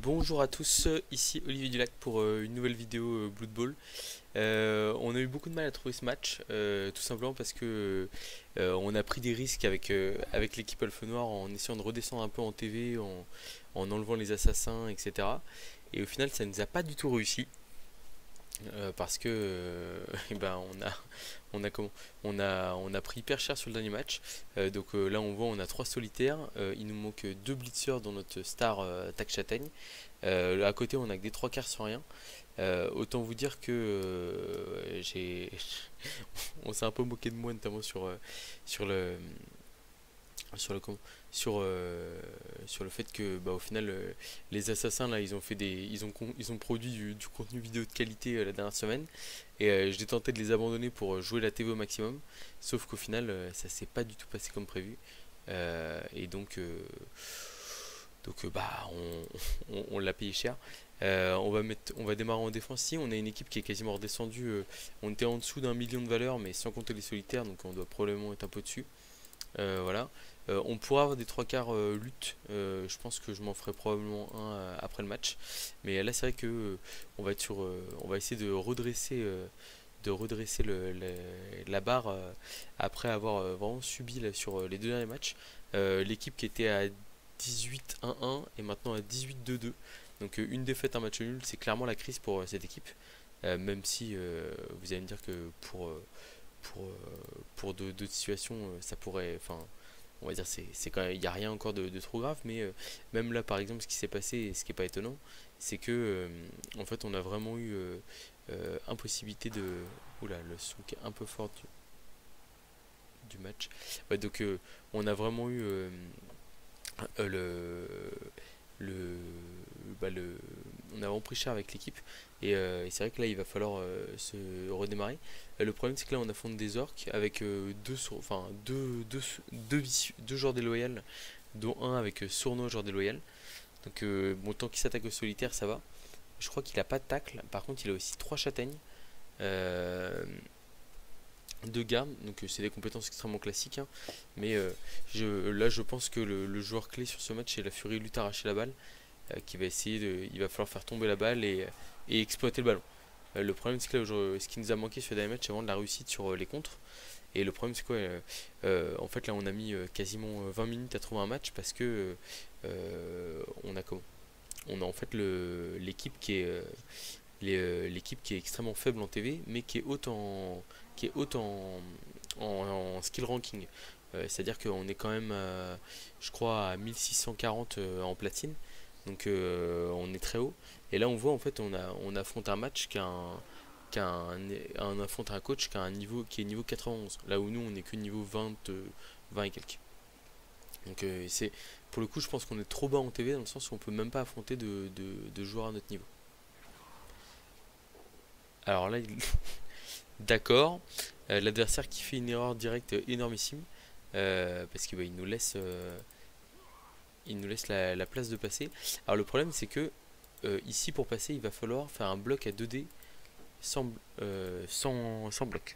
Bonjour à tous, ici Olivier Dulac pour une nouvelle vidéo Blood Bowl. On a eu beaucoup de mal à trouver ce match, tout simplement parce que on a pris des risques avec l'équipe Elfe Noire en essayant de redescendre un peu en TV, en enlevant les assassins, etc. Et au final, ça ne nous a pas du tout réussi. Parce que eh ben, on a pris hyper cher sur le dernier match. Donc là on voit on a 3 solitaires. Il nous manque 2 blitzers dans notre star Tac Châtaigne. Là, à côté on a que des 3 quarts sans rien. Autant vous dire que j'ai on s'est un peu moqué de moi notamment sur le sur le com- sur le fait que au final les assassins là ils ont fait ils ont produit du contenu vidéo de qualité la dernière semaine et j'ai tenté de les abandonner pour jouer la TV au maximum, sauf qu'au final ça s'est pas du tout passé comme prévu. Et donc on l'a payé cher. On va démarrer en défense. Si on a une équipe qui est quasiment redescendue, on était en dessous d'1 million de valeur mais sans compter les solitaires, donc on doit probablement être un peu dessus. Voilà. On pourra avoir des trois quarts lutte. Je pense que je m'en ferai probablement un après le match. Mais là, c'est vrai que on va essayer de redresser la barre après avoir vraiment subi là, sur les deux derniers matchs. L'équipe qui était à 18-1-1 est maintenant à 18-2-2. Donc une défaite, un match nul, c'est clairement la crise pour cette équipe. Même si vous allez me dire que pour, pour d'autres situations, ça pourrait. Enfin, on va dire, c'est quand même, il n'y a rien encore de trop grave, mais même là, par exemple, ce qui s'est passé, et ce qui n'est pas étonnant, c'est que, en fait, on a vraiment eu impossibilité de. Oula, le son qui est un peu fort du match. Ouais, donc, on a vraiment eu le, le, le, on a vraiment pris cher avec l'équipe et c'est vrai que là il va falloir se redémarrer. Le problème c'est que là on affronte des orques avec deux joueurs déloyaux, dont un avec Sournois joueur déloyal. Donc bon, tant qu'il s'attaque au solitaire ça va. Je crois qu'il a pas de tacle, par contre il a aussi 3 châtaignes. Euh, de garde, donc c'est des compétences extrêmement classiques, hein. Mais là je pense que le joueur clé sur ce match c'est la Furie lutte arracher la balle, qui va essayer il va falloir faire tomber la balle et exploiter le ballon. Le problème c'est que là, ce qui nous a manqué sur le dernier match c'est vraiment de la réussite sur les contres. Et le problème c'est quoi, en fait là on a mis quasiment 20 minutes à trouver un match parce que on a comment on a en fait l'équipe qui est l'équipe qui est extrêmement faible en TV, mais qui est haute en skill ranking. C'est-à-dire qu'on est quand même, je crois, à 1640 en platine, donc on est très haut. Et là, on voit en fait, on affronte un match on affronte un coach qui a un niveau qui est niveau 91, là où nous on est que niveau 20, 20 et quelques. Donc c'est pour le coup, je pense qu'on est trop bas en TV dans le sens où on peut même pas affronter de joueurs à notre niveau. Alors là, d'accord. L'adversaire qui fait une erreur directe énormissime. Parce qu'il il nous laisse la place de passer. Alors le problème c'est que ici pour passer il va falloir faire un bloc à 2D sans bloc.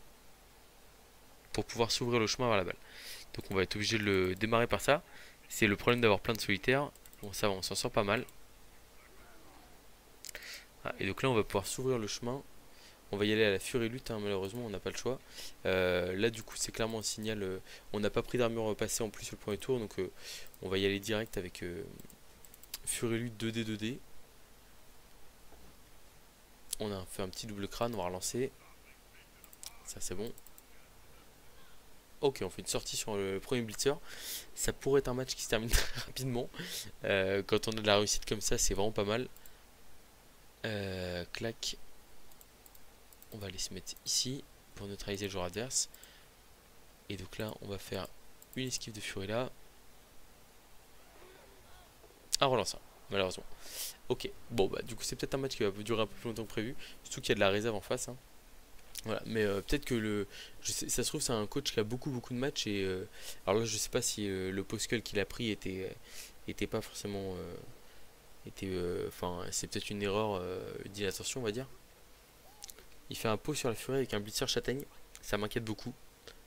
Pour pouvoir s'ouvrir le chemin vers la balle. Donc on va être obligé de le démarrer par ça. C'est le problème d'avoir plein de solitaires. Bon ça va, on s'en sort pas mal. Ah, et donc là on va pouvoir s'ouvrir le chemin. On va y aller à la furie lutte, hein, malheureusement on n'a pas le choix. Là du coup c'est clairement un signal, on n'a pas pris d'armure passée en plus sur le premier tour, donc on va y aller direct avec furie lutte 2D 2D. On a fait un petit double crâne, on va relancer. Ça c'est bon. Ok, on fait une sortie sur le premier blitzer. Ça pourrait être un match qui se termine très rapidement. Quand on a de la réussite comme ça c'est vraiment pas mal. Clac. On va aller se mettre ici pour neutraliser le joueur adverse. Et donc là, on va faire une esquive de furie là. Un relançant, malheureusement. Ok, bon bah du coup c'est peut-être un match qui va durer un peu plus longtemps que prévu. Surtout qu'il y a de la réserve en face, hein. Voilà, mais peut-être que ça se trouve c'est un coach qui a beaucoup de matchs et alors là je sais pas si le post qu'il a pris était pas forcément enfin c'est peut-être une erreur d'inattention on va dire. Il fait un pot sur la furie avec un blitzer châtaigne, ça m'inquiète beaucoup.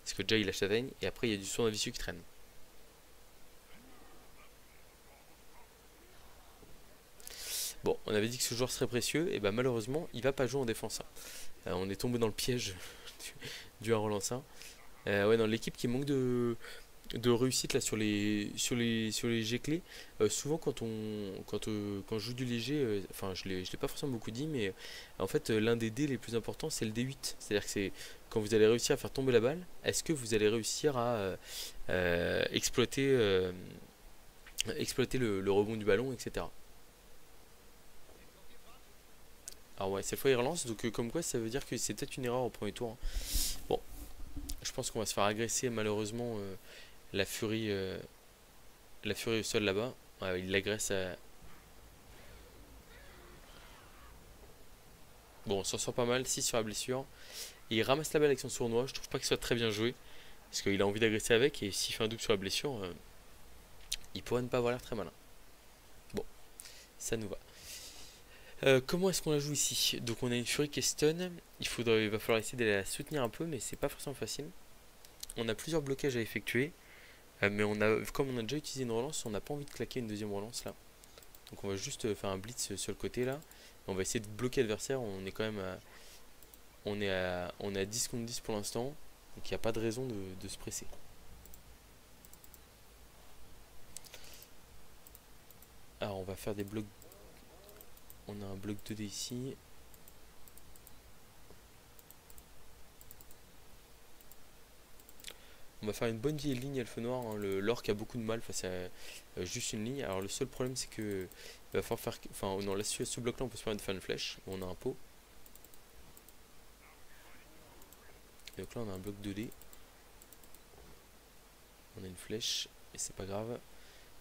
Parce que déjà il a châtaigne et après il y a du soin vicieux qui traîne. Bon, on avait dit que ce joueur serait précieux, et bah malheureusement, il va pas jouer en défense, hein. On est tombé dans le piège du Roland 1. Ouais, dans l'équipe qui manque de réussite là sur les jets clés. Souvent quand je joue du léger, enfin je l'ai pas forcément beaucoup dit, mais en fait l'un des dés les plus importants c'est le D8. C'est-à-dire que c'est quand vous allez réussir à faire tomber la balle, est-ce que vous allez réussir à exploiter le rebond du ballon, etc. Alors ouais, cette fois il relance, donc comme quoi ça veut dire que c'est peut-être une erreur au premier tour, hein. Bon, je pense qu'on va se faire agresser malheureusement la furie, la furie au sol là-bas. Ouais, il l'agresse à... Bon, on s'en sort pas mal, 6 sur la blessure. Et il ramasse la balle avec son sournois, je trouve pas que ce soit très bien joué. Parce qu'il a envie d'agresser avec, et s'il fait un double sur la blessure, il pourrait ne pas avoir l'air très malin. Bon, ça nous va. Comment est-ce qu'on la joue ici? Donc on a une furie qui est stun, il va falloir essayer de la soutenir un peu, mais c'est pas forcément facile. On a plusieurs blocages à effectuer, mais comme on a déjà utilisé une relance, on n'a pas envie de claquer une deuxième relance là. Donc on va juste faire un blitz sur le côté là. On va essayer de bloquer l'adversaire. On est à 10 contre 10 pour l'instant. Donc il n'y a pas de raison de se presser. Alors on va faire des blocs. On a un bloc 2D ici. On va faire une bonne vieille ligne elfe noir, hein. L'orc a beaucoup de mal face à juste une ligne. Alors le seul problème c'est que il va falloir faire. Enfin non, là sur ce bloc là on peut se permettre de faire une flèche. On a un pot. Et donc là on a un bloc 2D. On a une flèche. Et c'est pas grave.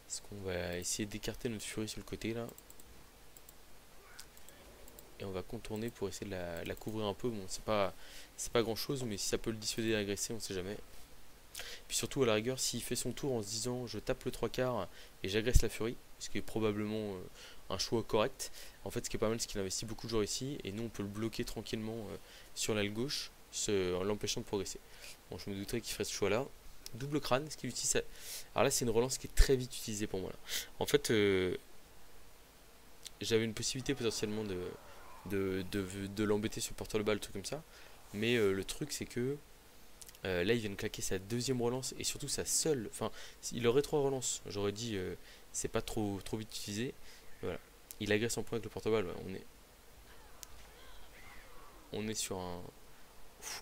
Parce qu'on va essayer d'écarter notre furie sur le côté là. Et on va contourner pour essayer de la couvrir un peu. Bon, c'est pas grand chose, mais si ça peut le dissuader d'agresser, on sait jamais. Puis surtout, à la rigueur, s'il fait son tour en se disant je tape le 3 quarts et j'agresse la furie, ce qui est probablement un choix correct. En fait, ce qui est pas mal, c'est qu'il investit beaucoup de joueurs ici, et nous on peut le bloquer tranquillement sur l'aile gauche, en l'empêchant de progresser. Bon, je me douterais qu'il ferait ce choix là. Double crâne, ce qu'il utilise. Alors là, c'est une relance qui est très vite utilisée pour moi là. En fait, j'avais une possibilité potentiellement de l'embêter sur le porteur de balle, truc comme ça. Mais le truc, c'est que là, il vient de claquer sa deuxième relance et surtout sa seule. Enfin, il aurait trois relances. J'aurais dit, c'est pas trop vite utilisé. Voilà. Il agresse en point avec le porte-balle. Ouais, on est sur un.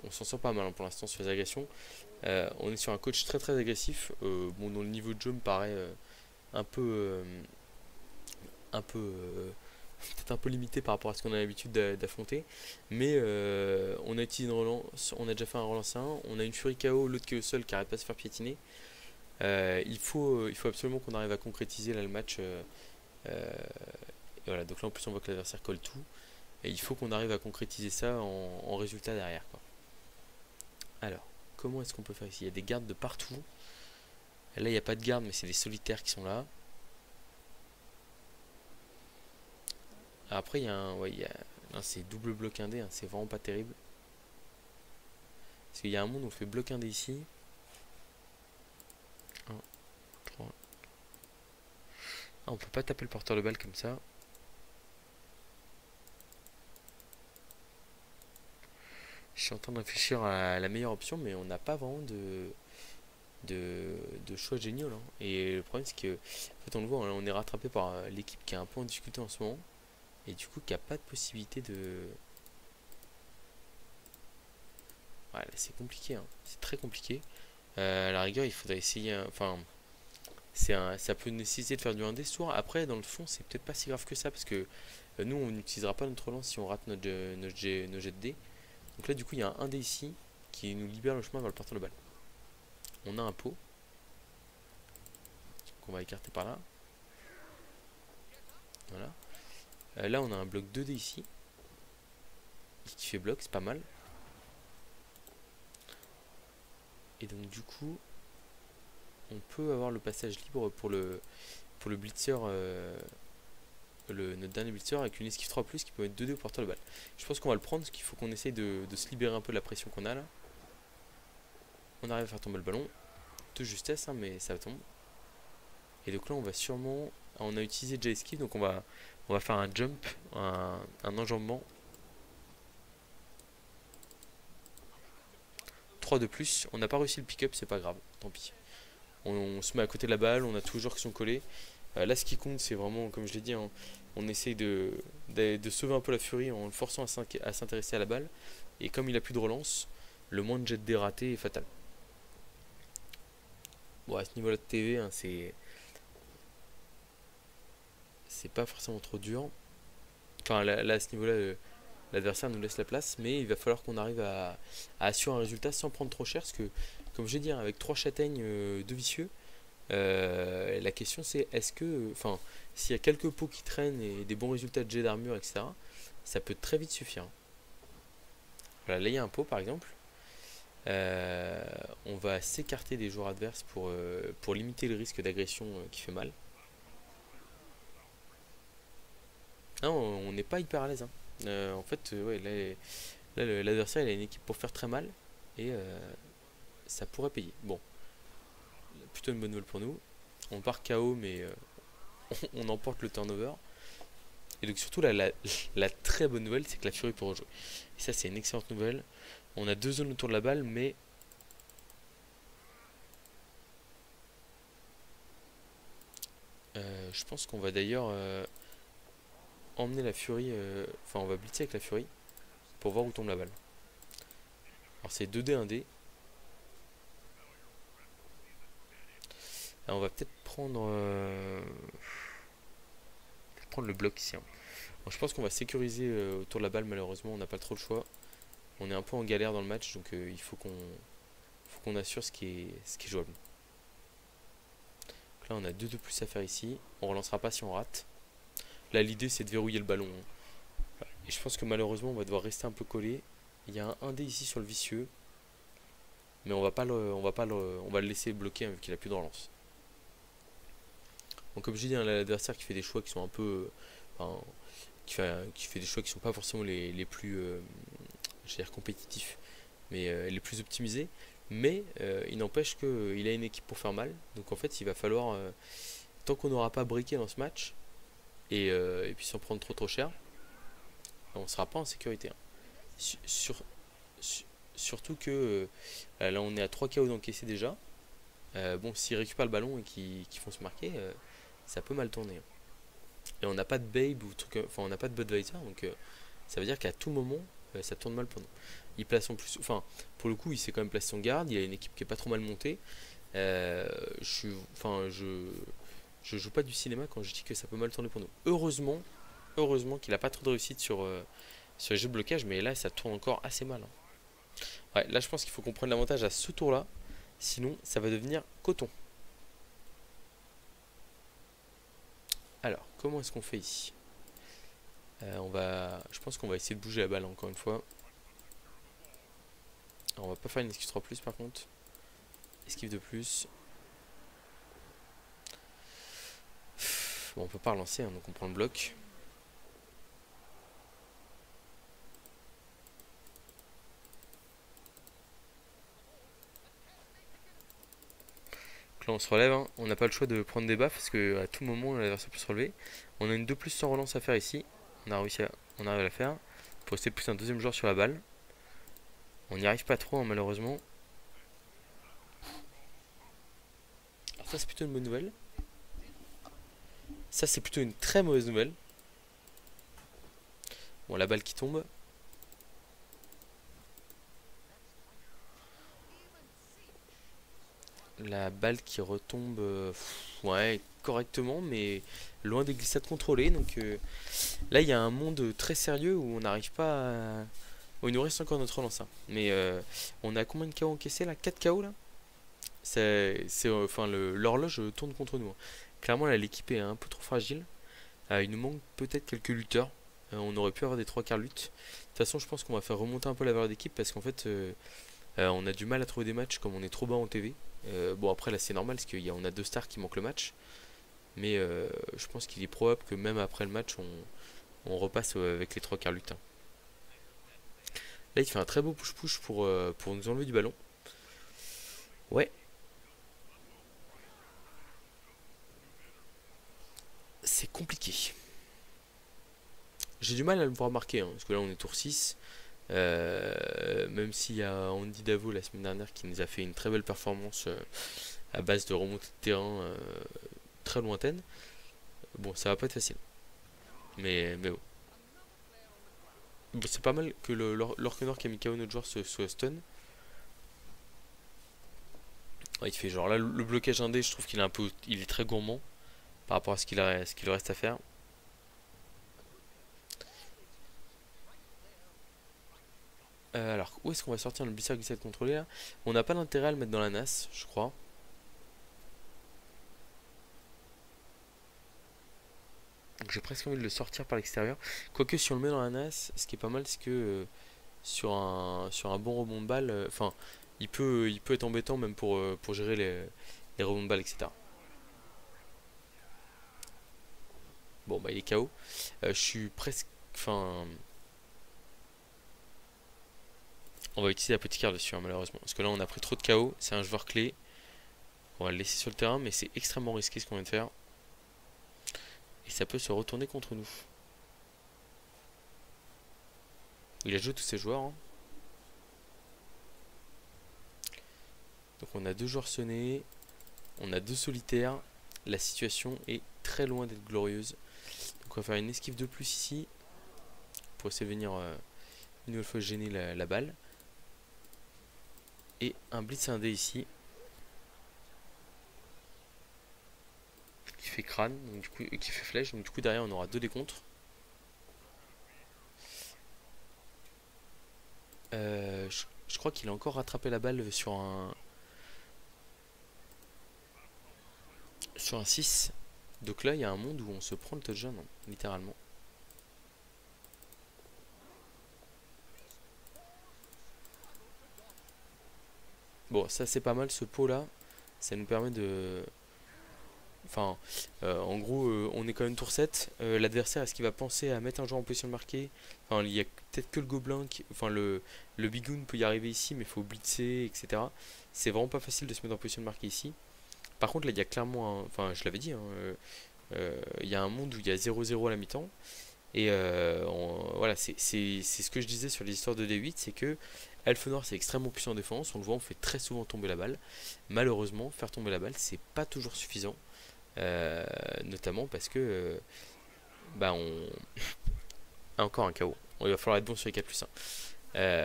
On s'en sort pas mal hein, pour l'instant sur les agressions. On est sur un coach très très agressif. Bon, dont le niveau de jeu me paraît un peu. Un peu. Peut-être un peu limité par rapport à ce qu'on a l'habitude d'affronter. Mais on a utilisé une relance. On a déjà fait un relance 1. On a une furie KO, l'autre qui est au sol qui arrête pas de se faire piétiner. Il faut absolument qu'on arrive à concrétiser là, le match. Et voilà, donc là en plus on voit que l'adversaire colle tout. Et il faut qu'on arrive à concrétiser ça en résultat derrière, quoi. Alors, comment est-ce qu'on peut faire ici? Il y a des gardes de partout. Là il n'y a pas de garde, mais c'est des solitaires qui sont là. Après il y a un. Ouais, c'est double bloc indé, hein, c'est vraiment pas terrible. Parce qu'il y a un monde où on fait bloc indé ici. 1, 3. Ah, on peut pas taper le porteur de balle comme ça. Je suis en train de réfléchir à la meilleure option, mais on n'a pas vraiment de choix géniaux là. Et le problème c'est que en fait on le voit, on est rattrapé par l'équipe qui est un peu en difficulté en ce moment. Et du coup qui a pas de possibilité de. Ouais, là c'est compliqué, hein. C'est très compliqué. À la rigueur il faudrait essayer. Enfin, ça peut nécessiter de faire du 1D soir. Après dans le fond c'est peut-être pas si grave que ça parce que nous on n'utilisera pas notre relance si on rate notre jet de dés. Donc là du coup il y a un 1D ici qui nous libère le chemin vers le porteur de balle. On a un pot qu'on va écarter par là. Voilà. Là on a un bloc 2D ici qui fait bloc, c'est pas mal. Et donc du coup on peut avoir le passage libre pour le blitzer, notre dernier blitzer avec une esquive 3+, qui peut mettre 2D au porteur de balle. Je pense qu'on va le prendre parce qu'il faut qu'on essaye de se libérer un peu de la pression qu'on a là. On arrive à faire tomber le ballon de justesse, hein, mais ça tombe. Et donc là on va sûrement on a utilisé déjà esquive, donc on va faire un jump, un enjambement. 3 de plus. On n'a pas réussi le pick-up, c'est pas grave, tant pis. On se met à côté de la balle, on a tous les joueurs qui sont collés. Là, ce qui compte, c'est vraiment, comme je l'ai dit, hein, on essaye de sauver un peu la Fury en le forçant à s'intéresser à la balle. Et comme il a plus de relance, le moins de jet dés ratés est fatal. Bon, à ce niveau-là de TV, hein, c'est pas forcément trop dur. Enfin, là à ce niveau-là, l'adversaire nous laisse la place, mais il va falloir qu'on arrive à assurer un résultat sans prendre trop cher, parce que, comme j'ai dit, hein, avec 3 châtaignes de vicieux, la question c'est est-ce que, enfin, s'il y a quelques pots qui traînent et des bons résultats de jet d'armure, etc., ça peut très vite suffire. Voilà, là il y a un pot par exemple. On va s'écarter des joueurs adverses pour limiter le risque d'agression qui fait mal. Non, on n'est pas hyper à l'aise, hein. En fait, ouais, là, l'adversaire il a une équipe pour faire très mal et ça pourrait payer. Bon, plutôt une bonne nouvelle pour nous. On part KO, mais on emporte le turnover. Et donc, surtout, la très bonne nouvelle, c'est que la Fury peut rejouer. Et ça, c'est une excellente nouvelle. On a 2 zones autour de la balle, mais je pense qu'on va d'ailleurs emmener la Fury. Enfin, on va blitzer avec la Fury pour voir où tombe la balle. Alors, c'est 2D, 1D. Alors, on va peut-être prendre le bloc ici, hein. Alors, je pense qu'on va sécuriser autour de la balle, malheureusement, on n'a pas trop le choix. On est un peu en galère dans le match, donc il faut qu'on assure ce qui est jouable. Donc là, on a 2 de plus à faire ici. On relancera pas si on rate. Là, l'idée, c'est de verrouiller le ballon, hein. Et je pense que malheureusement, on va devoir rester un peu collé. Il y a un 1D ici sur le vicieux. Mais on va le laisser bloquer, hein, vu qu'il a plus de relance. Donc comme je dis, hein, l'adversaire qui fait des choix qui sont un peu... enfin, qui fait des choix qui sont pas forcément les plus je veux dire compétitifs, mais les plus optimisés. Mais il n'empêche qu'il a une équipe pour faire mal. Donc en fait, il va falloir, tant qu'on n'aura pas briqué dans ce match, et puis sans prendre trop cher, on ne sera pas en sécurité, hein. Sur, Surtout que là on est à 3 KO d'encaisser déjà. Bon, s'ils récupèrent le ballon et qu'ils font se marquer, ça peut mal tourner. Et on n'a pas de Babe ou truc, enfin on n'a pas de Budweiser, donc ça veut dire qu'à tout moment ça tourne mal pour nous. Il place en plus, enfin pour le coup il s'est quand même placé son garde, il y a une équipe qui est pas trop mal montée. Je joue pas du cinéma quand je dis que ça peut mal tourner pour nous. Heureusement qu'il a pas trop de réussite sur les jeux de blocage, mais là ça tourne encore assez mal, hein. Ouais, là je pense qu'il faut qu'on prenne l'avantage à ce tour là, sinon ça va devenir coton. Alors, comment est-ce qu'on fait ici? Je pense qu'on va essayer de bouger la balle encore une fois. Alors, on va pas faire une esquive 3 plus par contre. Esquive de plus. Bon, on peut pas relancer, hein, donc on prend le bloc. Donc là on se relève, hein. On n'a pas le choix de prendre des baffes parce que à tout moment l'adversaire peut se relever. On a une 2 plus sans relance à faire ici. On arrive à la faire. Pour rester plus un deuxième joueur sur la balle. On n'y arrive pas trop, hein, malheureusement. Alors ça c'est plutôt une bonne nouvelle. Ça c'est plutôt une très mauvaise nouvelle. Bon, la balle qui tombe. La balle qui retombe, ouais, correctement, mais loin des glissades contrôlées. Donc là, il y a un monde très sérieux où on n'arrive pas à... Bon, il nous reste encore notre relance, hein. Mais on a combien de KO encaissés là? 4 KO là? Enfin, l'horloge tourne contre nous, hein. Clairement, là, l'équipe est un peu trop fragile. Il nous manque peut-être quelques lutteurs. On aurait pu avoir des 3 quarts lutte. De toute façon, je pense qu'on va faire remonter un peu la valeur d'équipe parce qu'en fait, on a du mal à trouver des matchs comme on est trop bas en TV. Bon, après là c'est normal parce qu'on a 2 stars qui manquent le match. Mais je pense qu'il est probable que même après le match on repasse avec les 3 quarts lutte, hein. Là il fait un très beau push-push pour nous enlever du ballon. Ouais. c'est compliqué. J'ai du mal à le voir marquer, hein, parce que là on est tour 6. Même s'il y a Andy Davo la semaine dernière qui nous a fait une très belle performance à base de remontée de terrain très lointaine. Bon, ça va pas être facile. Mais bon. Bon, c'est pas mal que l'Orkenor qui a mis KO notre joueur soit stun. Ouais, il fait genre là le blocage indé, je trouve qu'il est un peu, il est très gourmand par rapport à ce qu'il lui reste à faire. Alors, où est-ce qu'on va sortir le Berserk glissade contrôlé là? On n'a pas d'intérêt à le mettre dans la NAS, je crois. Donc j'ai presque envie de le sortir par l'extérieur. Quoique si on le met dans la NAS, ce qui est pas mal, c'est que sur un bon rebond de balle, enfin, il peut être embêtant même pour gérer les rebonds de balle, etc. Bon, bah il est KO. Je suis presque. Enfin. On va utiliser la petite carte dessus, hein, malheureusement. Parce que là, on a pris trop de KO. C'est un joueur clé. On va le laisser sur le terrain, mais c'est extrêmement risqué ce qu'on vient de faire. Et ça peut se retourner contre nous. Il a joué tous ses joueurs. Hein. Donc on a deux joueurs sonnés. On a deux solitaires. La situation est très loin d'être glorieuse. Donc on va faire une esquive de plus ici. Pour essayer de venir une nouvelle fois gêner la balle. Et un blitz indé ici. Qui fait crâne, donc du coup, qui fait flèche. Donc du coup derrière on aura deux décontres. Je crois qu'il a encore rattrapé la balle sur un 6. Donc là il y a un monde où on se prend le touchdown, hein, littéralement. Bon, ça c'est pas mal ce pot là. Ça nous permet de. Enfin, en gros, on est quand même tour 7. L'adversaire, est-ce qu'il va penser à mettre un joueur en position de marquer? Enfin, il y a peut-être que le gobelin, enfin le bigoon peut y arriver ici, mais il faut blitzer, etc. C'est vraiment pas facile de se mettre en position de marquer ici. Par contre, là, il y a clairement enfin, je l'avais dit, hein, il y a un monde où il y a 0-0 à la mi-temps. Et voilà, c'est ce que je disais sur les histoires de D8, c'est que Elfenor c'est extrêmement puissant en défense, on le voit, on fait très souvent tomber la balle. Malheureusement, faire tomber la balle, c'est pas toujours suffisant. Notamment parce que bah on encore un KO. Il va falloir être bon sur les 4+1.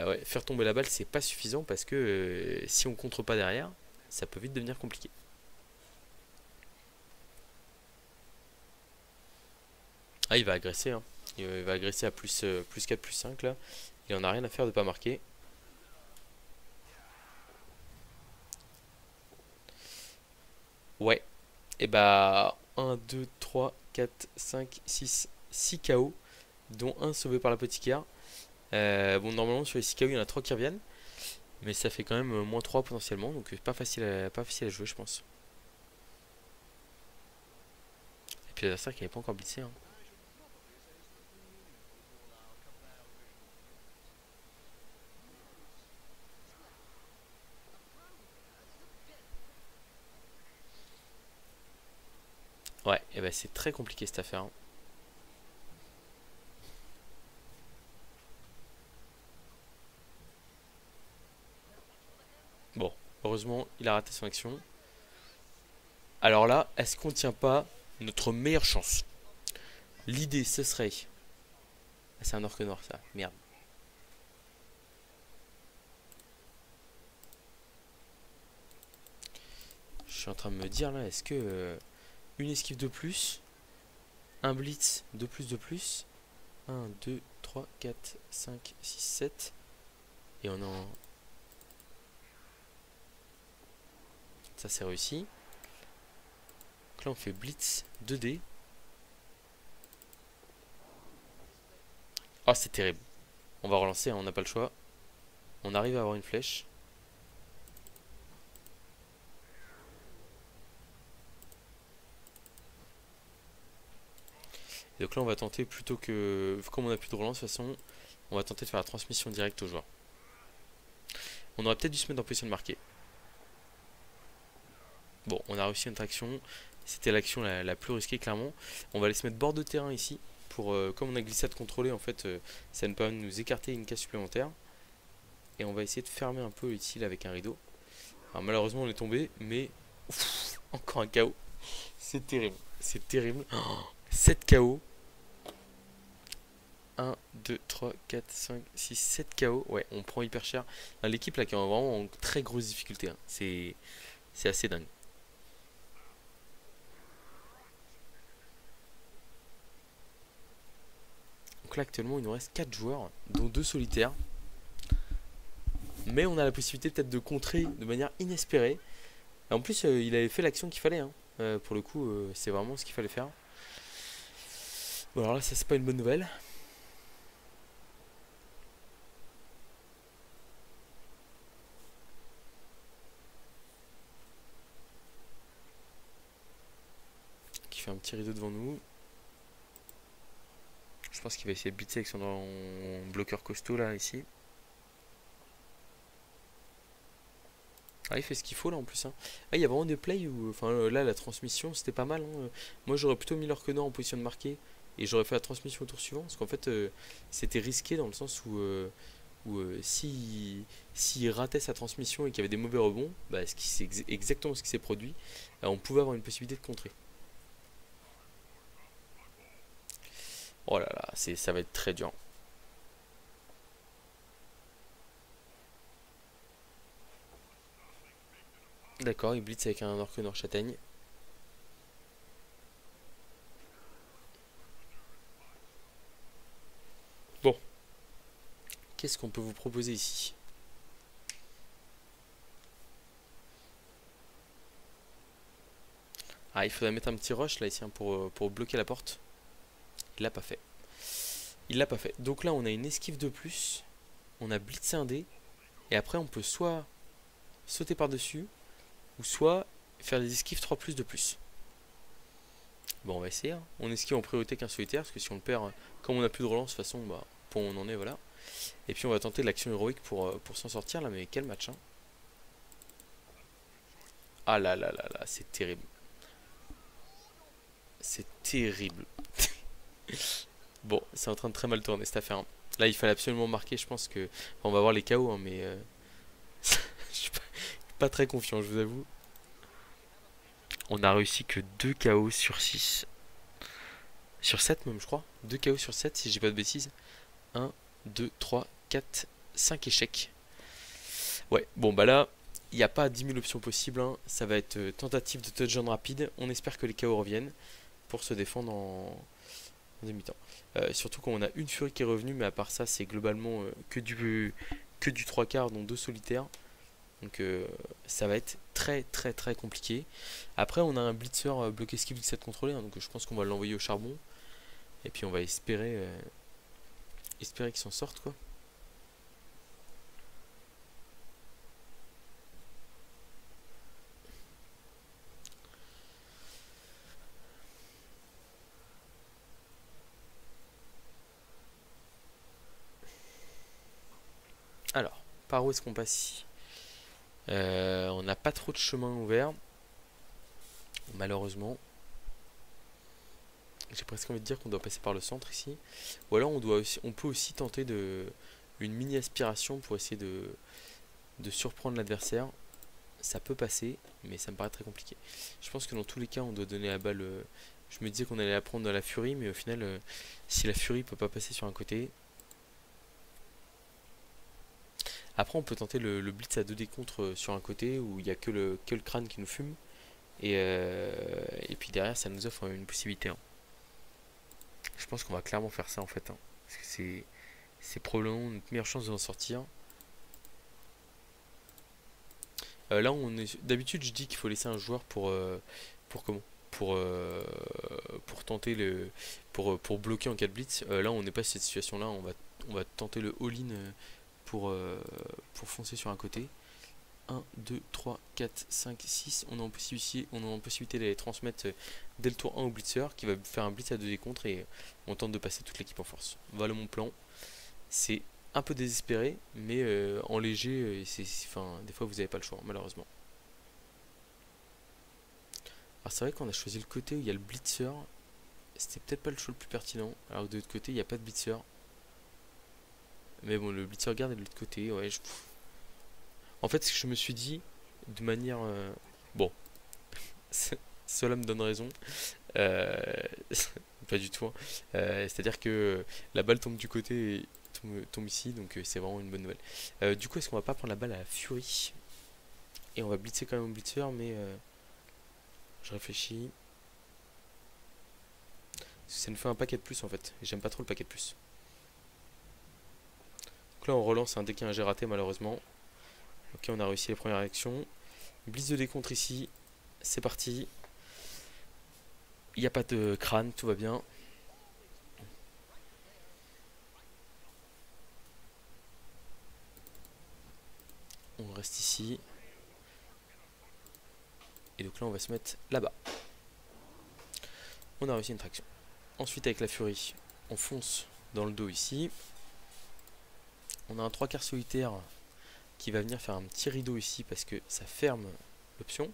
Ouais, faire tomber la balle c'est pas suffisant parce que si on contre pas derrière, ça peut vite devenir compliqué. Ah, il va agresser, hein. Il va agresser à plus 4+5 là. Il en a rien à faire de pas marquer. Ouais. Et bah 1, 2, 3, 4, 5, 6, 6 KO. Dont un sauvé par la l'apothicaire. Bon, normalement sur les 6 KO il y en a 3 qui reviennent. Mais ça fait quand même moins 3 potentiellement. Donc pas facile à jouer je pense. Et puis l'adversaire qui n'avait pas encore blitzé, hein. Ouais, et bah c'est très compliqué cette affaire, hein. Bon, heureusement il a raté son action. Alors là, est-ce qu'on tient pas notre meilleure chance? L'idée ce serait... Ah, c'est un orque noir ça, merde. Je suis en train de me dire là, est-ce que une esquive de plus, un blitz de plus, 1, 2, 3, 4, 5, 6, 7, et on en... Ça c'est réussi. Donc là on fait blitz 2D. Oh c'est terrible. On va relancer, hein, on n'a pas le choix. On arrive à avoir une flèche. Et donc là on va tenter plutôt que... Comme on a plus de relance de toute façon, on va tenter de faire la transmission directe au joueur. On aurait peut-être dû se mettre en position de marquer. Bon, on a réussi notre action. C'était l'action la plus risquée clairement. On va aller se mettre bord de terrain ici. Pour, comme on a glissade contrôlée, en fait, ça nous permet de nous écarter une case supplémentaire. Et on va essayer de fermer un peu ici là, avec un rideau. Alors malheureusement on est tombé, mais ouf, encore un KO. C'est terrible, c'est terrible. Oh, 7 KO. 1, 2, 3, 4, 5, 6, 7 KO. Ouais, on prend hyper cher. L'équipe là qui est vraiment en très grosse difficulté. Hein. C'est assez dingue. Donc là actuellement il nous reste 4 joueurs, dont 2 solitaires. Mais on a la possibilité peut-être de contrer de manière inespérée. Et en plus il avait fait l'action qu'il fallait. Hein. Pour le coup c'est vraiment ce qu'il fallait faire. Bon alors là ça c'est pas une bonne nouvelle. Qui fait un petit rideau devant nous. Je pense qu'il va essayer de blitzer avec son bloqueur costaud là ici. Ah, il fait ce qu'il faut là en plus. Hein. Ah, il y a vraiment des plays où. Enfin là la transmission c'était pas mal. Hein. Moi j'aurais plutôt mis l'Orkenor en position de marquer. Et j'aurais fait la transmission au tour suivant. Parce qu'en fait c'était risqué dans le sens où, s'il ratait sa transmission et qu'il y avait des mauvais rebonds, bah, c'est exactement ce qui s'est produit. On pouvait avoir une possibilité de contrer. Oh là là, ça va être très dur. D'accord, il blitz avec un Orkenor châtaigne. Bon, qu'est-ce qu'on peut vous proposer ici? Ah, il faudrait mettre un petit rush là ici hein, pour bloquer la porte. Il l'a pas fait. Il l'a pas fait. Donc là, on a une esquive de plus. On a blitzé un dé. Et après, on peut soit sauter par-dessus, ou soit faire des esquives 3 plus de plus. Bon, on va essayer. Hein. On esquive en priorité qu'un solitaire, parce que si on le perd, comme on n'a plus de relance, de toute façon, bah, pour on en est, voilà. Et puis on va tenter l'action héroïque pour s'en sortir là, mais quel match hein. Ah là là là là, c'est terrible. C'est terrible. Bon, c'est en train de très mal tourner cette affaire. Hein. Là, il fallait absolument marquer, je pense que... Enfin, on va voir les KO, hein, mais... je suis pas très confiant, je vous avoue. On a réussi que 2 KO sur 6. Sur 7 même, je crois. 2 KO sur 7, si je dis pas de bêtises. 1, 2, 3, 4, 5 échecs. Ouais, bon, bah là, il n'y a pas 10 000 options possibles. Hein. Ça va être tentative de touchdown rapide. On espère que les KO reviennent pour se défendre en demi-temps. Surtout quand on a une furie qui est revenue, mais à part ça, c'est globalement que du 3 quarts, dont 2 solitaires. Donc ça va être très très très compliqué. Après, on a un blitzer bloqué skill glissade contrôlé, hein, donc je pense qu'on va l'envoyer au charbon. Et puis on va espérer qu'il s'en sorte quoi. Alors, par où est-ce qu'on passe ici? On n'a pas trop de chemin ouvert, malheureusement. J'ai presque envie de dire qu'on doit passer par le centre ici. Ou alors on peut aussi tenter une mini aspiration pour essayer de surprendre l'adversaire. Ça peut passer, mais ça me paraît très compliqué. Je pense que dans tous les cas, on doit donner la balle. Je me disais qu'on allait la prendre dans la furie, mais au final, si la furie peut pas passer sur un côté. Après, on peut tenter le blitz à 2D contre sur un côté où il n'y a que le crâne qui nous fume. Et puis derrière, ça nous offre une possibilité. Hein. Je pense qu'on va clairement faire ça en fait. Hein, parce que c'est probablement notre meilleure chance de s'en sortir. Là, d'habitude, je dis qu'il faut laisser un joueur pour comment pour, euh, pour tenter pour bloquer en cas de blitz. Là, on n'est pas dans cette situation-là. On va tenter le all-in pour foncer sur un côté. 1, 2, 3, 4, 5, 6. On a en possibilité d'aller transmettre dès le tour 1 au blitzer qui va faire un blitz à 2 contre et on tente de passer toute l'équipe en force. Voilà mon plan. C'est un peu désespéré, mais en léger, enfin, des fois vous n'avez pas le choix, malheureusement. Alors c'est vrai qu'on a choisi le côté où il y a le blitzer. C'était peut-être pas le choix le plus pertinent. Alors que de l'autre côté, il n'y a pas de blitzer. Mais bon, le blitzer garde est de l'autre côté. Ouais, en fait, ce que je me suis dit, de manière... Bon, cela me donne raison. Euh, Pas du tout, hein. C'est-à-dire que la balle tombe du côté et tombe ici, donc c'est vraiment une bonne nouvelle. Du coup, est-ce qu'on va pas prendre la balle à la Fury? Et on va blitzer quand même au blitzer, mais je réfléchis. Ça nous fait un paquet de plus en fait. J'aime pas trop le paquet de plus. Donc là, on relance un dès qu'il y a un jet raté, malheureusement. Ok, on a réussi les premières actions. Blitz de décontre ici. C'est parti. Il n'y a pas de crâne, tout va bien. On reste ici. Et donc là, on va se mettre là-bas. On a réussi une traction. Ensuite, avec la Fury, on fonce dans le dos ici. On a un 3/4 solitaire qui va venir faire un petit rideau ici parce que ça ferme l'option.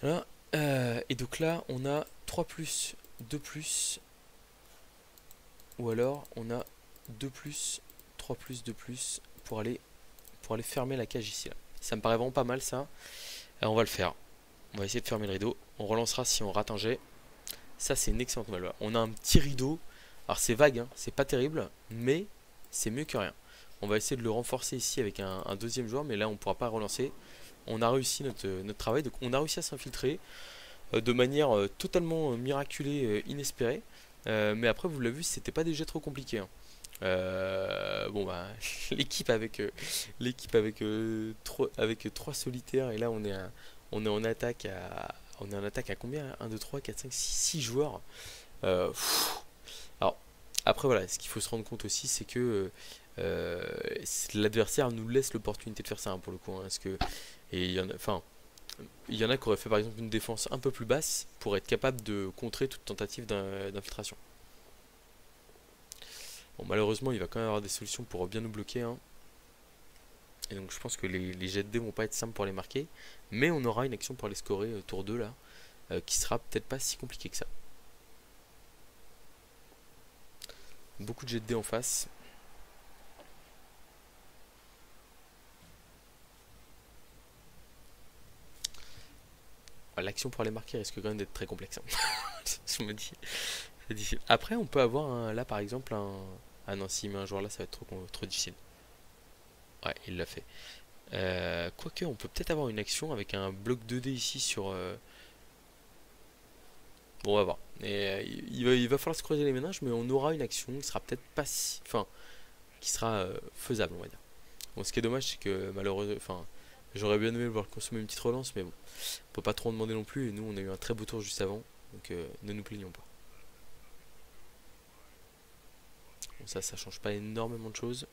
Voilà. Et donc là, on a 3+, 2+, ou alors on a 2+, 3+, 2+, pour aller fermer la cage ici. Là. Ça me paraît vraiment pas mal ça. On va le faire. On va essayer de fermer le rideau. On relancera si on rate un jet. Ça, c'est une excellente nouvelle. Voilà. On a un petit rideau. Alors, c'est vague, hein, c'est pas terrible, mais c'est mieux que rien. On va essayer de le renforcer ici avec un deuxième joueur, mais là, on ne pourra pas relancer. On a réussi notre travail. Donc, on a réussi à s'infiltrer de manière totalement miraculée, inespérée. Mais après, vous l'avez vu, c'était pas des jets trop compliqués. Hein. Bon bah l'équipe avec avec 3 solitaires et là on est en attaque à combien? 1, 2, 3, 4, 5, 6 joueurs. Alors après voilà, ce qu'il faut se rendre compte aussi c'est que l'adversaire nous laisse l'opportunité de faire ça hein, pour le coup hein, parce que et il y en a qui auraient fait par exemple une défense un peu plus basse pour être capable de contrer toute tentative d'infiltration. Bon, malheureusement, il va quand même avoir des solutions pour bien nous bloquer. Hein. Et donc, je pense que les jets de dés vont pas être simples pour les marquer. Mais on aura une action pour les scorer tour 2 là. Qui sera peut-être pas si compliqué que ça. Beaucoup de jets de dés en face. L'action pour les marquer risque quand même d'être très complexe. Hein. Je me dis, c'est difficile. Après, on peut avoir là par exemple un. Ah non, s'il met un joueur là, ça va être trop difficile. Ouais, il l'a fait. Quoique, on peut peut-être avoir une action avec un bloc 2D ici sur. Bon, on va voir. Et, il va falloir se creuser les méninges, mais on aura une action qui sera peut-être pas si. Enfin, qui sera faisable, on va dire. Bon, ce qui est dommage, c'est que malheureusement. Enfin, j'aurais bien aimé le voir consommer une petite relance, mais bon. On peut pas trop en demander non plus, et nous, on a eu un très beau tour juste avant. Donc, ne nous plaignons pas. Bon, ça change pas énormément de choses.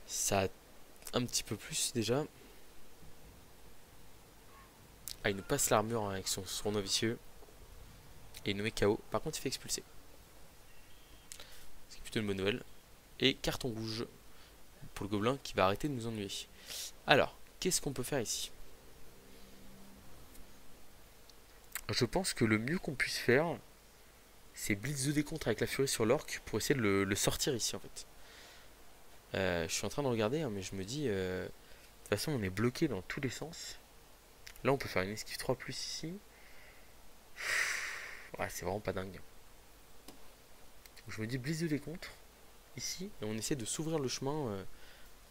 Ça a un petit peu plus déjà. Ah, il nous passe l'armure hein, avec son sournois vicieux. Et il nous met KO. Par contre, il fait expulser. C'est plutôt une bonne nouvelle. Et carton rouge pour le gobelin qui va arrêter de nous ennuyer. Alors, qu'est-ce qu'on peut faire ici? Je pense que le mieux qu'on puisse faire, c'est blitz de décompte avec la furie sur l'orc pour essayer de le sortir ici en fait. Je suis en train de regarder, hein, mais je me dis, de toute façon, on est bloqué dans tous les sens. Là, on peut faire une esquive 3+ ici. Ouais, c'est vraiment pas dingue. Donc, je me dis blitz de décompte ici, et on essaie de s'ouvrir le chemin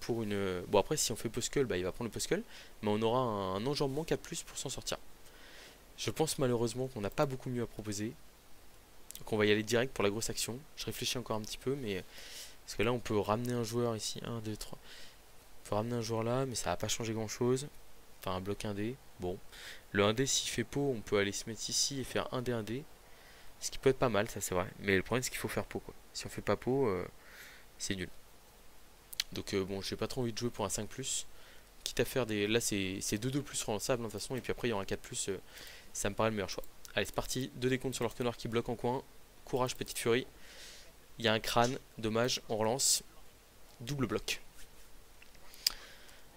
pour une. Bon, après, si on fait Poskull, bah, il va prendre le Poskull, mais on aura un enjambement 4+ pour s'en sortir. Je pense malheureusement qu'on n'a pas beaucoup mieux à proposer. Donc on va y aller direct pour la grosse action. Je réfléchis encore un petit peu, mais parce que là on peut ramener un joueur ici, 1, 2, 3. On peut ramener un joueur là, mais ça va pas changer grand chose. Enfin un bloc 1D. Bon. Le 1D s'il fait pot, on peut aller se mettre ici et faire 1D 1D. Ce qui peut être pas mal, ça c'est vrai. Mais le problème c'est qu'il faut faire pot quoi. Si on fait pas pot, c'est nul. Donc bon, j'ai pas trop envie de jouer pour un 5+. Quitte à faire des. Là c'est 2-2+ relançable de toute façon, et puis après il y aura un 4+. Ça me paraît le meilleur choix. Allez, c'est parti. 2 décomptes sur l'orque noir qui bloque en coin. Courage, petite furie. Il y a un crâne. Dommage. On relance. Double bloc.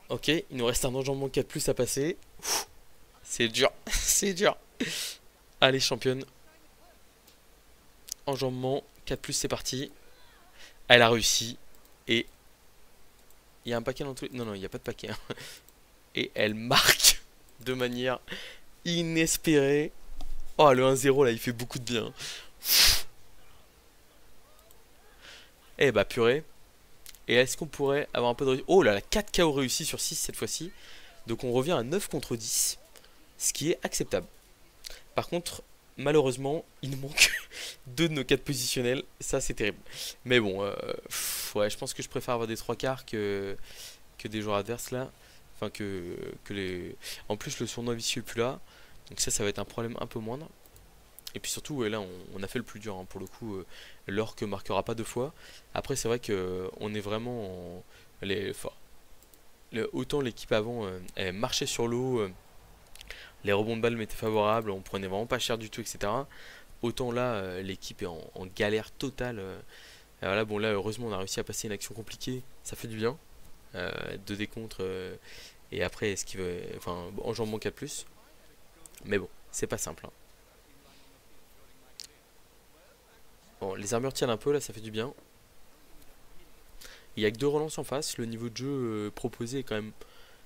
Ok, il nous reste un enjambement 4+ à passer. C'est dur, c'est dur. Allez, championne. Enjambement 4+, c'est parti. Elle a réussi. Et il y a un paquet dans tous les... Non, non, il n'y a pas de paquet, hein. Et elle marque de manière inespérée. Oh, le 1-0, là, il fait beaucoup de bien. Eh bah, purée. Et est-ce qu'on pourrait avoir un peu de... Oh là là, 4 KO réussis sur 6 cette fois-ci. Donc on revient à 9 contre 10. Ce qui est acceptable. Par contre, malheureusement, il nous manque 2 de nos 4 positionnels. Ça, c'est terrible. Mais bon, ouais, je pense que je préfère avoir des 3 quarts que des joueurs adverses là. Enfin, que les... En plus, le sournois vicieux est plus là. Donc ça va être un problème un peu moindre. Et puis surtout, ouais, là, on a fait le plus dur, hein, pour le coup. L'orque marquera pas 2 fois. Après, c'est vrai que on est vraiment enfin, autant l'équipe avant, elle marchait sur l'eau, les rebonds de balles m'étaient favorables, on prenait vraiment pas cher du tout, etc. Autant là, l'équipe est en galère totale. Alors là, bon, là, heureusement, on a réussi à passer une action compliquée. Ça fait du bien. 2 décontres. Et après, enfin, enjambement 4+. Mais bon, c'est pas simple, hein. Bon, les armures tiennent un peu, là, ça fait du bien. Il y a que 2 relances en face. Le niveau de jeu proposé est quand même...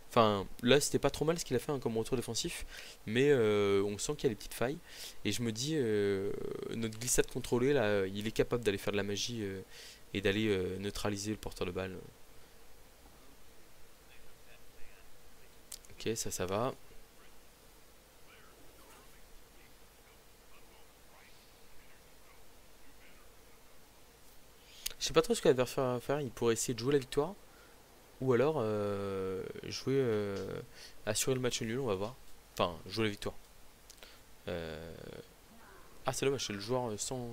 Enfin, là, c'était pas trop mal ce qu'il a fait, hein, comme retour défensif. Mais on sent qu'il y a des petites failles. Et je me dis, notre glissade contrôlée, là, il est capable d'aller faire de la magie et d'aller neutraliser le porteur de balle. Ok, ça va. Je sais pas trop ce que l'adversaire va faire. Il pourrait essayer de jouer la victoire. Ou alors jouer... assurer le match nul, on va voir. Enfin, jouer la victoire. Euh, Ah, c'est dommage, c'est le joueur sans...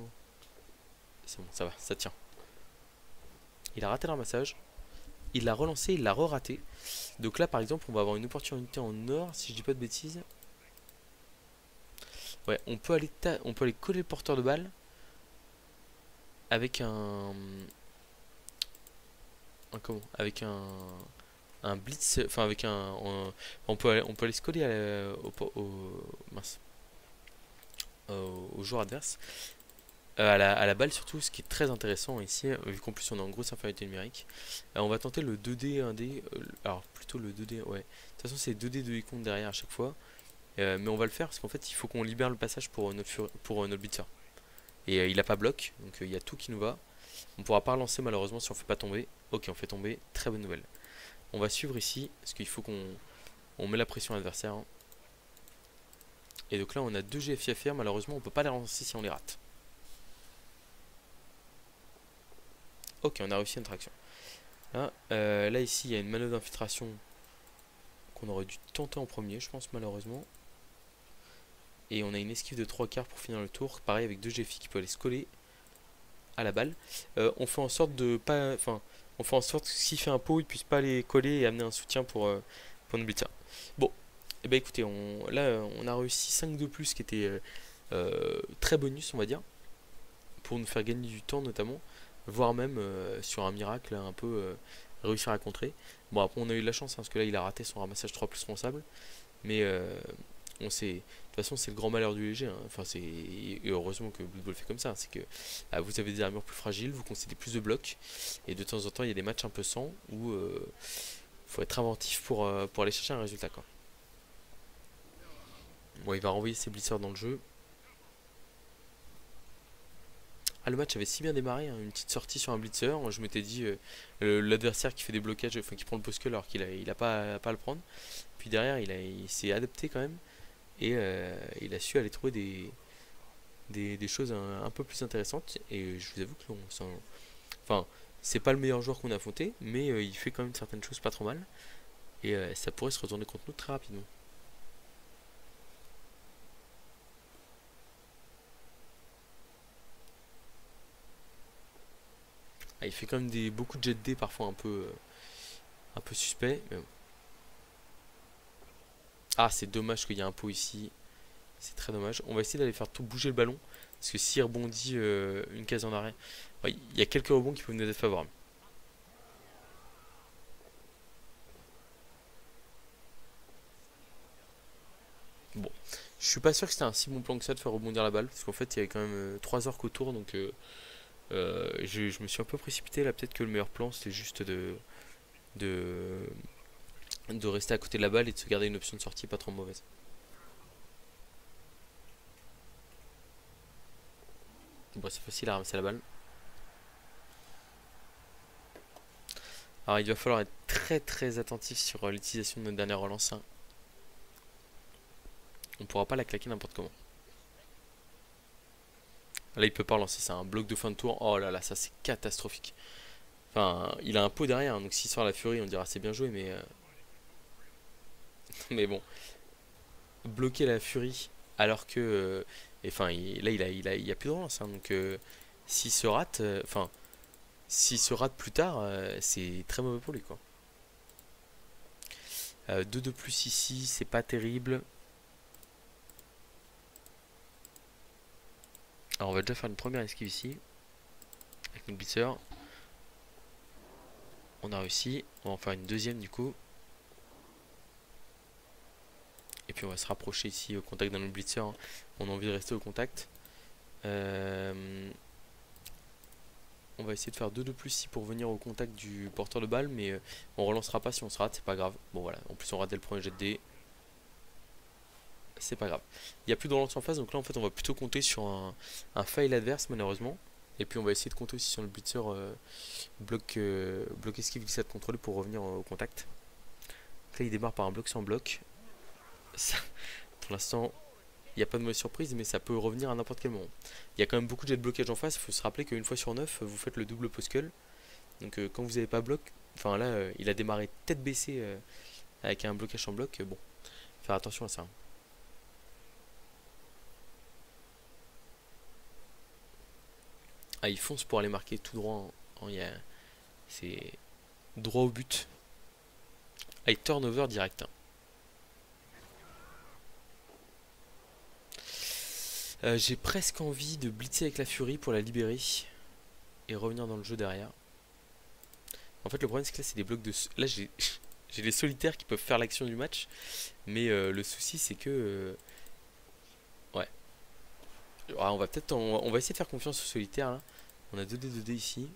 C'est bon, ça va, ça tient. Il a raté le ramassage. Il l'a relancé, il l'a re-raté. Donc là, par exemple, on va avoir une opportunité en or, si je dis pas de bêtises. Ouais, on peut aller coller le porteur de balle avec comment? Avec un blitz, enfin avec on peut aller se coller mince, au joueur adverse, à la balle surtout, ce qui est très intéressant ici, vu qu'en plus on est en grosse infériorité numérique. On va tenter le 2D, 1D, alors plutôt le 2D, ouais. De toute façon, c'est 2D, 2D compte derrière à chaque fois. Mais on va le faire parce qu'en fait, il faut qu'on libère le passage pour notre blitzer. Et il a pas bloc, donc il y a tout qui nous va. On pourra pas relancer malheureusement si on fait pas tomber. Ok, on fait tomber, très bonne nouvelle. On va suivre ici, parce qu'il faut qu'on met la pression à l'adversaire, hein. Et donc là, on a 2 GFIFR, malheureusement, on peut pas les relancer si on les rate. Ok, on a réussi notre action. Là ici, il y a une manœuvre d'infiltration qu'on aurait dû tenter en premier, je pense, malheureusement. Et on a une esquive de 3 quarts pour finir le tour. Pareil, avec 2 GFI qui peuvent aller se coller à la balle. On fait en sorte de pas... Enfin, on fait en sorte que s'il fait un pot, il puisse pas les coller et amener un soutien pour nos blitzer. Bon, et bah écoutez, là, on a réussi 5 de plus, qui était très bonus, on va dire, pour nous faire gagner du temps notamment, voire même sur un miracle un peu réussir à contrer. Bon, après on a eu de la chance, hein, parce que là il a raté son ramassage 3+ responsable, mais on sait, de toute façon c'est le grand malheur du léger, hein. Enfin, et heureusement que Blood Bowl fait comme ça, hein. C'est que vous avez des armures plus fragiles, vous concédez plus de blocs, et de temps en temps il y a des matchs un peu sans où faut être inventif pour aller chercher un résultat, quoi. Bon, il va renvoyer ses blitzers dans le jeu. Ah, le match avait si bien démarré, hein, une petite sortie sur un blitzer. Je m'étais dit, l'adversaire qui fait des blocages, enfin qui prend le post alors qu'il a pas à le prendre. Puis derrière, il s'est adapté quand même. Et il a su aller trouver des choses un peu plus intéressantes. Et je vous avoue que enfin, c'est pas le meilleur joueur qu'on a affronté, mais il fait quand même certaines choses pas trop mal. Et ça pourrait se retourner contre nous très rapidement. Ah, il fait quand même beaucoup de jet D parfois un peu suspect. Mais bon. Ah, c'est dommage qu'il y ait un pot ici. C'est très dommage. On va essayer d'aller faire tout bouger le ballon. Parce que s'il rebondit une case en arrêt, ouais, il y a quelques rebonds qui peuvent nous être favorables. Je suis pas sûr que c'était un si bon plan que ça de faire rebondir la balle, parce qu'en fait il y avait quand même 3 orques autour, donc je me suis un peu précipité là. Peut-être que le meilleur plan c'était juste de, de rester à côté de la balle et de se garder une option de sortie pas trop mauvaise. Bon, c'est facile à ramasser la balle. Alors il va falloir être très très attentif sur l'utilisation de notre dernière relance, hein. On pourra pas la claquer n'importe comment. Là il peut pas relancer, c'est un bloc de fin de tour. Oh là là, ça c'est catastrophique. Enfin, il a un pot derrière, hein, donc s'il sort la furie on dira c'est bien joué, mais bon. Bloquer la furie alors que... enfin, là il y a plus de relance, hein, donc s'il se rate... Enfin, s'il se rate plus tard, c'est très mauvais pour lui, quoi. 2 de plus ici, c'est pas terrible. Alors on va déjà faire une première esquive ici. Avec notre blitzer. On a réussi. On va en faire une deuxième du coup. Et puis on va se rapprocher ici au contact d'un autre blitzer, hein. On a envie de rester au contact. On va essayer de faire 2 de plus ici pour venir au contact du porteur de balle. Mais on relancera pas si on se rate, c'est pas grave. Bon voilà, en plus on rate dès le premier jet de dés. C'est pas grave. Il n'y a plus de relance en face, donc là en fait on va plutôt compter sur un fail adverse malheureusement. Et puis on va essayer de compter aussi sur le blitzer bloc esquive glissade contrôlée pour revenir au contact. Donc là il démarre par un bloc sans bloc. Ça, pour l'instant il n'y a pas de mauvaise surprise, mais ça peut revenir à n'importe quel moment. Il y a quand même beaucoup de jets de blocage en face, il faut se rappeler qu'une fois sur 9 vous faites le double post-cull. Donc quand vous n'avez pas bloc, enfin là il a démarré tête baissée avec un blocage en bloc, bon, faire attention à ça. Ah, il fonce pour aller marquer tout droit. C'est droit au but. Ah, il turnover direct, hein. J'ai presque envie de blitzer avec la Fury pour la libérer et revenir dans le jeu derrière. En fait, le problème c'est que là, c'est des blocs de. Là, j'ai j'ai les solitaires qui peuvent faire l'action du match, mais le souci c'est que. Ouais. Ah, on va essayer de faire confiance aux solitaires là. On a 2D 2D ici.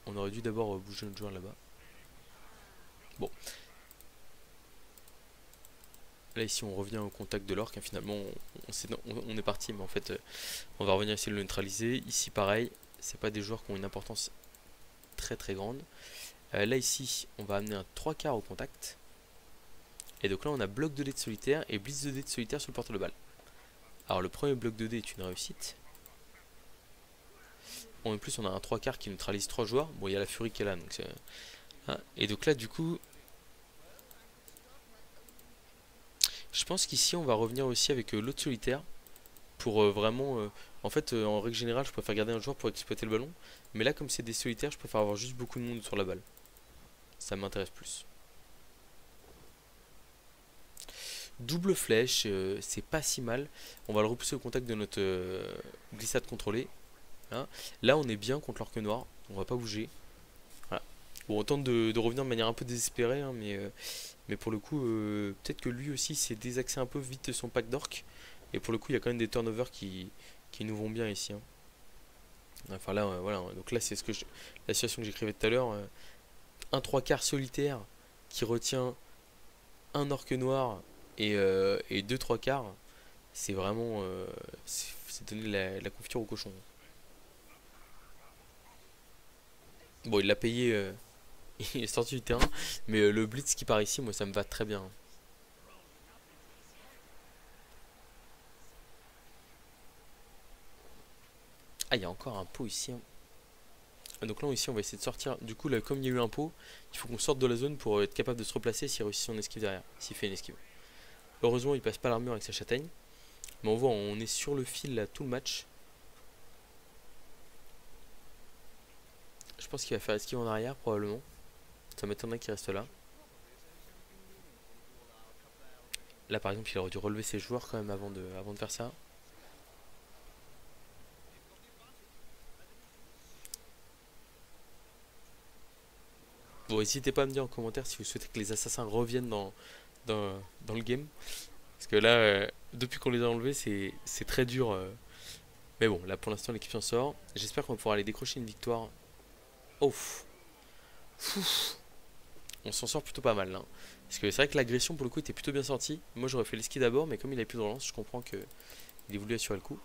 On aurait dû d'abord bouger notre joueur là-bas. Bon. Là ici on revient au contact de l'orque, hein. Finalement on est parti, mais en fait on va revenir essayer de le neutraliser. Ici pareil, c'est pas des joueurs qui ont une importance très très grande. Là ici on va amener un 3 quarts au contact. Et donc là on a bloc 2D de solitaire et blitz 2D de solitaire sur le porteur de balle. Alors le premier bloc 2D est une réussite. En plus on a un 3 quarts qui neutralise 3 joueurs. Bon, il y a la furie qui est là, donc hein. Et donc là du coup je pense qu'ici on va revenir aussi avec l'autre solitaire pour vraiment... en fait en règle générale je préfère garder un joueur pour exploiter le ballon, mais là comme c'est des solitaires je préfère avoir juste beaucoup de monde sur la balle. Ça m'intéresse plus. Double flèche, c'est pas si mal. On va le repousser au contact de notre glissade contrôlée, hein. Là on est bien contre l'orque noir, on va pas bouger. Voilà. Bon, on tente de revenir de manière un peu désespérée, hein, mais pour le coup peut-être que lui aussi s'est désaxé un peu vite de son pack d'orques. Et pour le coup il y a quand même des turnovers qui nous vont bien ici, hein. Enfin là voilà, donc là c'est la situation que j'écrivais tout à l'heure, un 3 quarts solitaire qui retient un orque noir et 2 3 quarts, c'est vraiment c'est donner la confiture au cochon. Bon, il l'a payé, il est sorti du terrain, mais le blitz qui part ici, moi ça me va très bien. Ah, il y a encore un pot ici, hein. Donc là ici on va essayer de sortir. Du coup là comme il y a eu un pot, il faut qu'on sorte de la zone pour être capable de se replacer s'il réussit son esquive derrière, s'il fait une esquive. Heureusement il passe pas l'armure avec sa châtaigne. Mais on voit on est sur le fil là tout le match. Je pense qu'il va faire esquive en arrière probablement. Ça m'étonnerait qu'il reste là. Là par exemple il aurait dû relever ses joueurs quand même avant de faire ça. Bon, n'hésitez pas à me dire en commentaire si vous souhaitez que les assassins reviennent dans le game. Parce que là, depuis qu'on les a enlevés, c'est très dur. Mais bon, là pour l'instant, l'équipe s'en sort. J'espère qu'on va pouvoir aller décrocher une victoire. Oh, on s'en sort plutôt pas mal là. Parce que c'est vrai que l'agression pour le coup était plutôt bien sortie. Moi j'aurais fait l'esquive d'abord, mais comme il a plus de relance, je comprends qu'il ait voulu assurer le coup.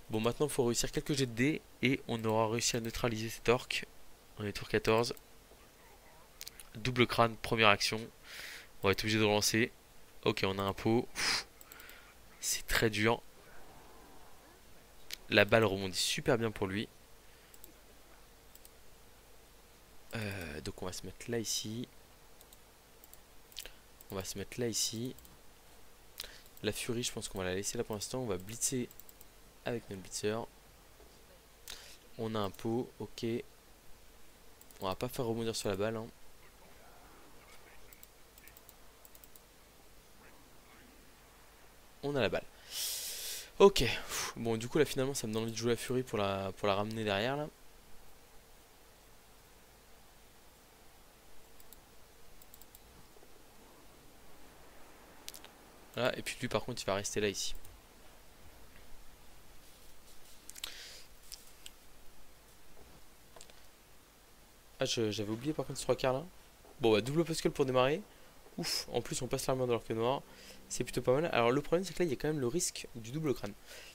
Bon, maintenant il faut réussir quelques jets de dés et on aura réussi à neutraliser cet orc. On est tour 14. Double crâne, première action. On va être obligé de relancer. Ok, on a un pot. C'est très dur. La balle rebondit super bien pour lui. Donc on va se mettre là ici. On va se mettre là ici. La furie, je pense qu'on va la laisser là pour l'instant. On va blitzer avec notre blitzer. On a un pot, ok. On va pas faire rebondir sur la balle. Hein. On a la balle. Ok. Bon, du coup, là, finalement, ça me donne envie de jouer la furie pour la ramener derrière, là. Voilà. Et puis lui, par contre, il va rester là, ici. Ah, j'avais oublié, par contre, ce 3 quarts, là. Bon, bah, double pascal pour démarrer. Ouf. En plus, on passe l'armure de l'orque noir. C'est plutôt pas mal. Alors, le problème, c'est que là, il y a quand même le risque du double crâne.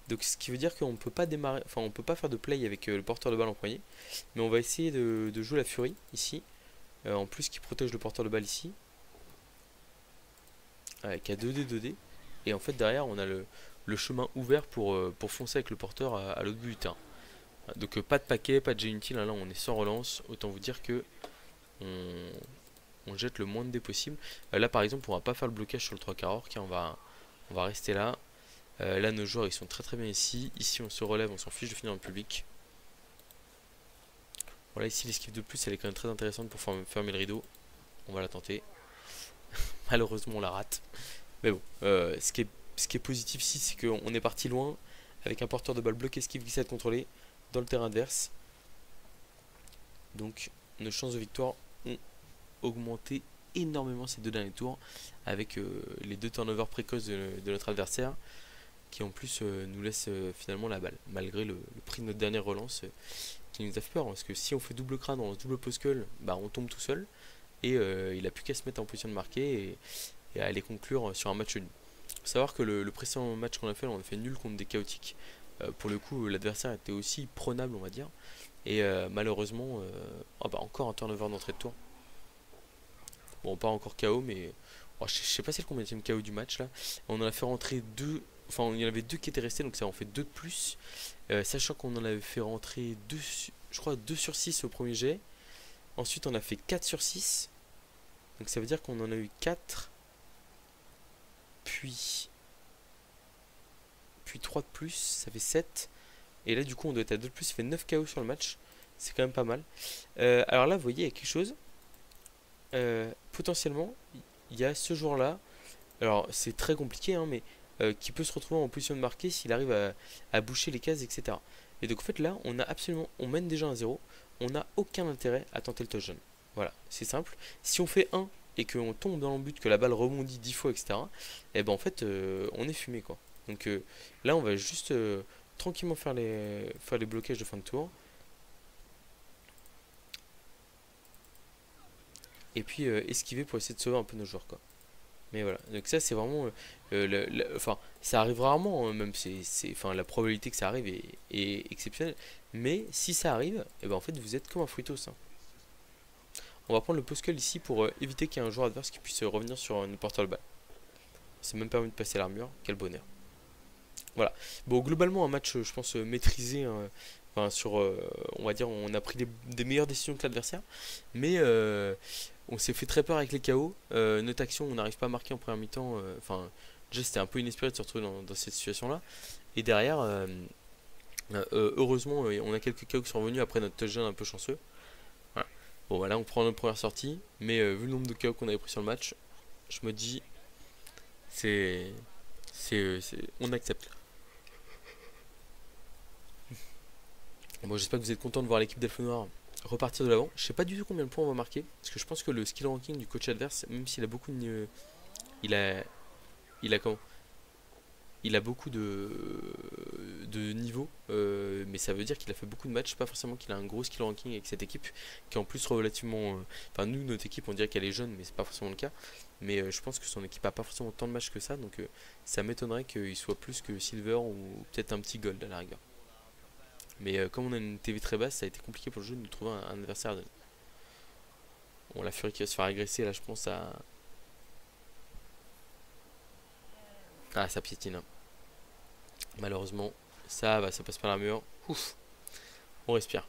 Donc, ce qui veut dire qu'on peut pas démarrer... Enfin, on peut pas faire de play avec le porteur de balle en poignet. Mais on va essayer de jouer la furie, ici. En plus, qui protège le porteur de balle, ici. Avec un 2D, 2D. Et en fait, derrière, on a le chemin ouvert pour foncer avec le porteur à l'autre bout du terrain. Donc, pas de paquet, pas de jet inutile. Là, on est sans relance. Autant vous dire que on jette le moins de dés possible. Là, par exemple, on va pas faire le blocage sur le 3 quarts orc. Hein, on va rester là. Là, nos joueurs, ils sont très très bien ici. Ici, on se relève, on s'en fiche de finir dans le public. Voilà, ici, l'esquive de plus, elle est quand même très intéressante pour fermer le rideau. On va la tenter. Malheureusement, on la rate. Mais bon, ce qui est positif ici, c'est qu'on est parti loin avec un porteur de balle bloqué, esquive, glissade contrôlée dans le terrain adverse. Donc, nos chances de victoire ont augmenté énormément ces 2 derniers tours avec les 2 turnovers précoces de notre adversaire qui en plus nous laisse finalement la balle malgré le prix de notre dernière relance qui nous a fait peur parce que si on fait double crâne, on double post-call, bah on tombe tout seul et il a plus qu'à se mettre en position de marquer et à aller conclure sur un match nul. Faut savoir que le précédent match qu'on a fait, on a fait nul contre des chaotiques. Pour le coup, l'adversaire était aussi prenable, on va dire. Et malheureusement, oh bah encore un turnover d'entrée de tour. Bon, pas encore KO, mais oh, je sais pas c'est le combienième KO du match là. On en a fait rentrer 2. Enfin, il y en avait 2 qui étaient restés, donc ça en fait 2 de plus. Sachant qu'on en avait fait rentrer 2, je crois 2 sur 6 au premier jet. Ensuite, on a fait 4 sur 6. Donc ça veut dire qu'on en a eu 4. Puis 3 de plus, ça fait 7. Et là, du coup, on doit être à 2 de plus, ça fait 9 KO sur le match. C'est quand même pas mal. Alors là, vous voyez, il y a quelque chose. Potentiellement, il y a ce joueur-là. Alors, c'est très compliqué, hein, mais qui peut se retrouver en position de marquer s'il arrive à boucher les cases, etc. Et donc, en fait, là, on mène déjà un 0. On n'a aucun intérêt à tenter le touchdown. Voilà, c'est simple. Si on fait 1 et qu'on tombe dans le but, que la balle rebondit 10 fois, etc., et ben en fait, on est fumé, quoi. Donc là, on va juste tranquillement faire les blocages de fin de tour. Et puis esquiver pour essayer de sauver un peu nos joueurs, quoi. Mais voilà, donc ça c'est vraiment enfin ça arrive rarement, hein, même enfin la probabilité que ça arrive est exceptionnelle, mais si ça arrive, et ben en fait vous êtes comme un fruitos, hein. On va prendre le post ici pour éviter qu'il y ait un joueur adverse qui puisse revenir sur une porteur de balle. Ça m'a même permis de passer l'armure, quel bonheur. Voilà. Bon, globalement un match je pense maîtrisé, hein. Enfin, on va dire on a pris des meilleures décisions que l'adversaire, mais on s'est fait très peur avec les KO. Notre action, on n'arrive pas à marquer en première mi-temps. Enfin, déjà c'était un peu inespéré de se retrouver dans cette situation-là. Et derrière, heureusement, on a quelques KO qui sont revenus après notre touchdown un peu chanceux. Voilà. Bon, voilà, on prend notre première sortie, mais vu le nombre de KO qu'on avait pris sur le match, je me dis, c'est, on accepte. Bon, j'espère que vous êtes content de voir l'équipe d'Elfe Noir repartir de l'avant. Je sais pas du tout combien de points on va marquer, parce que je pense que le skill ranking du coach adverse, même s'il a beaucoup de... Il a comment il a beaucoup de niveau, mais ça veut dire qu'il a fait beaucoup de matchs, pas forcément qu'il a un gros skill ranking avec cette équipe, qui est en plus relativement... Enfin, nous, notre équipe, on dirait qu'elle est jeune, mais c'est pas forcément le cas. Mais je pense que son équipe a pas forcément tant de matchs que ça, donc ça m'étonnerait qu'il soit plus que Silver ou peut-être un petit Gold à la rigueur. Mais comme on a une TV très basse, ça a été compliqué pour le jeu de nous trouver un adversaire. Bon, la Fury qui va se faire agresser, là, je pense à... Ah, ça piétine, hein. Malheureusement, ça va, ça passe par la mur. Ouf, on respire.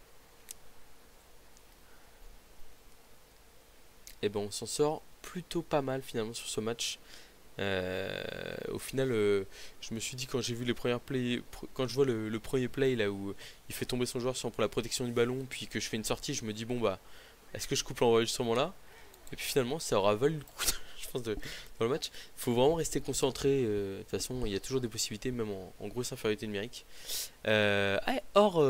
Et bon, on s'en sort plutôt pas mal finalement sur ce match. Au final, je me suis dit quand j'ai vu les premières plays, quand je vois le premier play là où il fait tomber son joueur sans pour la protection du ballon, puis que je fais une sortie, je me dis bon bah, est-ce que je coupe l'enregistrement là? Et puis finalement, ça aura valu le coup, je pense, dans le match. Il faut vraiment rester concentré. De toute façon, il y a toujours des possibilités, même en grosse infériorité numérique. Or,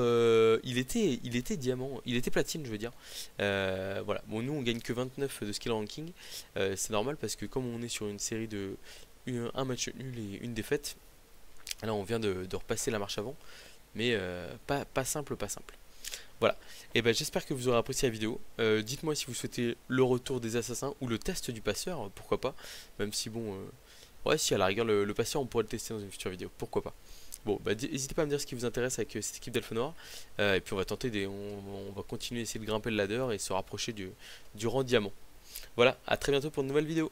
il était diamant, il était platine, je veux dire. Voilà. Bon, nous, on gagne que 29 de skill ranking. C'est normal parce que comme on est sur une série de un match nul et une défaite, là, on vient de repasser la marche avant, mais pas simple, pas simple. Voilà, et ben j'espère que vous aurez apprécié la vidéo. Dites-moi si vous souhaitez le retour des assassins ou le test du passeur, pourquoi pas. Même si bon, ouais, si à la rigueur le passeur on pourrait le tester dans une future vidéo, pourquoi pas. Bon, bah n'hésitez pas à me dire ce qui vous intéresse avec cette équipe d'Elfe Noir. Et puis on va tenter on va continuer à essayer de grimper le ladder et se rapprocher du rang diamant. Voilà, à très bientôt pour une nouvelle vidéo.